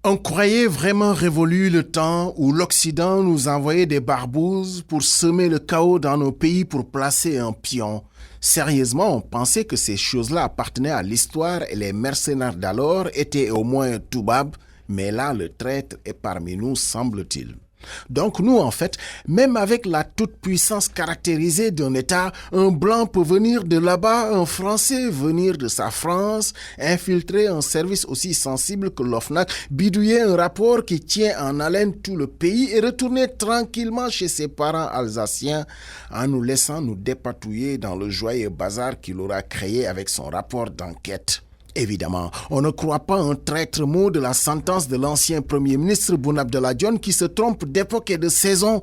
On croyait vraiment révolu le temps où l'Occident nous envoyait des barbouzes pour semer le chaos dans nos pays pour placer un pion. Sérieusement, on pensait que ces choses-là appartenaient à l'histoire et les mercenaires d'alors étaient au moins Toubab, mais là, le traître est parmi nous, semble-t-il. Donc nous, en fait, même avec la toute-puissance caractérisée d'un État, un Blanc peut venir de là-bas, un Français venir de sa France, infiltrer un service aussi sensible que l'OFNAC, bidouiller un rapport qui tient en haleine tout le pays et retourner tranquillement chez ses parents alsaciens en nous laissant nous dépatouiller dans le joyeux bazar qu'il aura créé avec son rapport d'enquête. Évidemment, on ne croit pas un traître mot de la sentence de l'ancien Premier ministre Boun Abdallah Dionne qui se trompe d'époque et de saison.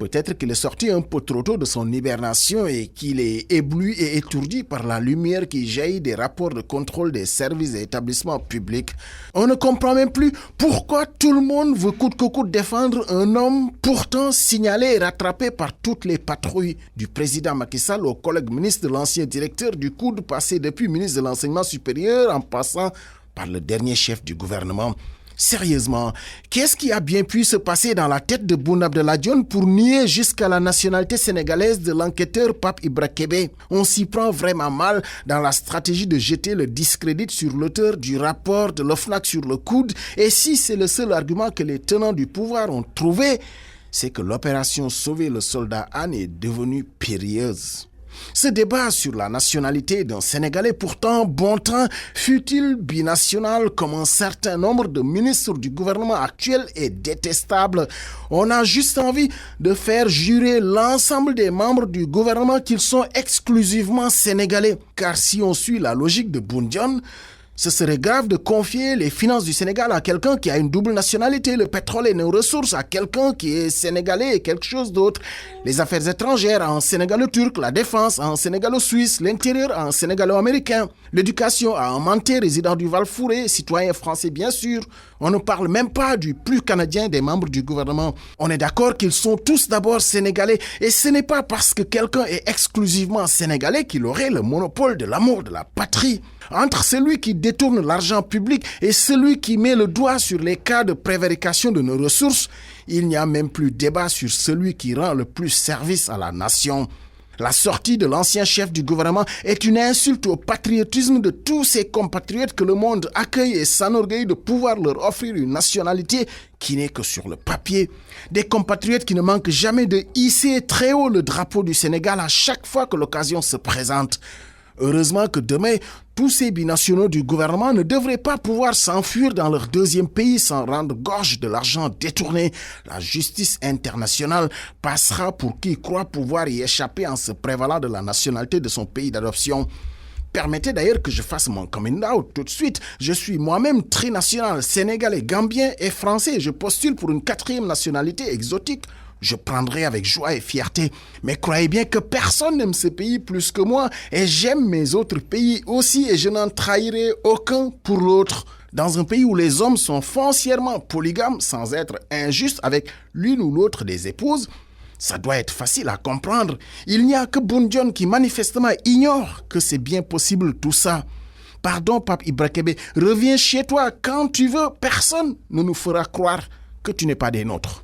Peut-être qu'il est sorti un peu trop tôt de son hibernation et qu'il est ébloui et étourdi par la lumière qui jaillit des rapports de contrôle des services et établissements publics. On ne comprend même plus pourquoi tout le monde veut coûte que coûte défendre un homme pourtant signalé et rattrapé par toutes les patrouilles, du président Macky Sall au collègue ministre de l'ancien directeur du COUD, passé depuis ministre de l'enseignement supérieur en passant par le dernier chef du gouvernement. Sérieusement, qu'est-ce qui a bien pu se passer dans la tête de Boun Abdallah Dionne pour nier jusqu'à la nationalité sénégalaise de l'enquêteur Pape Ibra Kébé? On s'y prend vraiment mal dans la stratégie de jeter le discrédit sur l'auteur du rapport de l'OFNAC sur le coude. Et si c'est le seul argument que les tenants du pouvoir ont trouvé, c'est que l'opération Sauver le soldat Anne est devenue périlleuse. Ce débat sur la nationalité d'un Sénégalais pourtant bon temps, fut-il binational comme un certain nombre de ministres du gouvernement actuel, est détestable. On a juste envie de faire jurer l'ensemble des membres du gouvernement qu'ils sont exclusivement sénégalais. Car si on suit la logique de Boun Dionne, ce serait grave de confier les finances du Sénégal à quelqu'un qui a une double nationalité, le pétrole et nos ressources à quelqu'un qui est sénégalais et quelque chose d'autre, les affaires étrangères à un Sénégalo-turc, la défense à un Sénégalo-suisse, l'intérieur à un Sénégalo-américain, l'éducation à un Mantais résident du Val-Fouré, citoyen français bien sûr. On ne parle même pas du plus canadien des membres du gouvernement. On est d'accord qu'ils sont tous d'abord sénégalais et ce n'est pas parce que quelqu'un est exclusivement sénégalais qu'il aurait le monopole de l'amour de la patrie. Entre celui qui détourne l'argent public et celui qui met le doigt sur les cas de prévarication de nos ressources, il n'y a même plus débat sur celui qui rend le plus service à la nation. La sortie de l'ancien chef du gouvernement est une insulte au patriotisme de tous ces compatriotes que le monde accueille et s'enorgueillit de pouvoir leur offrir une nationalité qui n'est que sur le papier. Des compatriotes qui ne manquent jamais de hisser très haut le drapeau du Sénégal à chaque fois que l'occasion se présente. Heureusement que demain, tous ces binationaux du gouvernement ne devraient pas pouvoir s'enfuir dans leur deuxième pays sans rendre gorge de l'argent détourné. La justice internationale passera pour qui croit pouvoir y échapper en se prévalant de la nationalité de son pays d'adoption. Permettez d'ailleurs que je fasse mon coming out tout de suite. Je suis moi-même trinational, sénégalais, gambien et français. Je postule pour une 4e nationalité exotique. Je prendrai avec joie et fierté. Mais croyez bien que personne n'aime ce pays plus que moi et j'aime mes autres pays aussi et je n'en trahirai aucun pour l'autre. Dans un pays où les hommes sont foncièrement polygames sans être injustes avec l'une ou l'autre des épouses, ça doit être facile à comprendre. Il n'y a que Boun Dionne qui manifestement ignore que c'est bien possible tout ça. Pardon Pape Ibra Kébé, reviens chez toi quand tu veux. Personne ne nous fera croire que tu n'es pas des nôtres.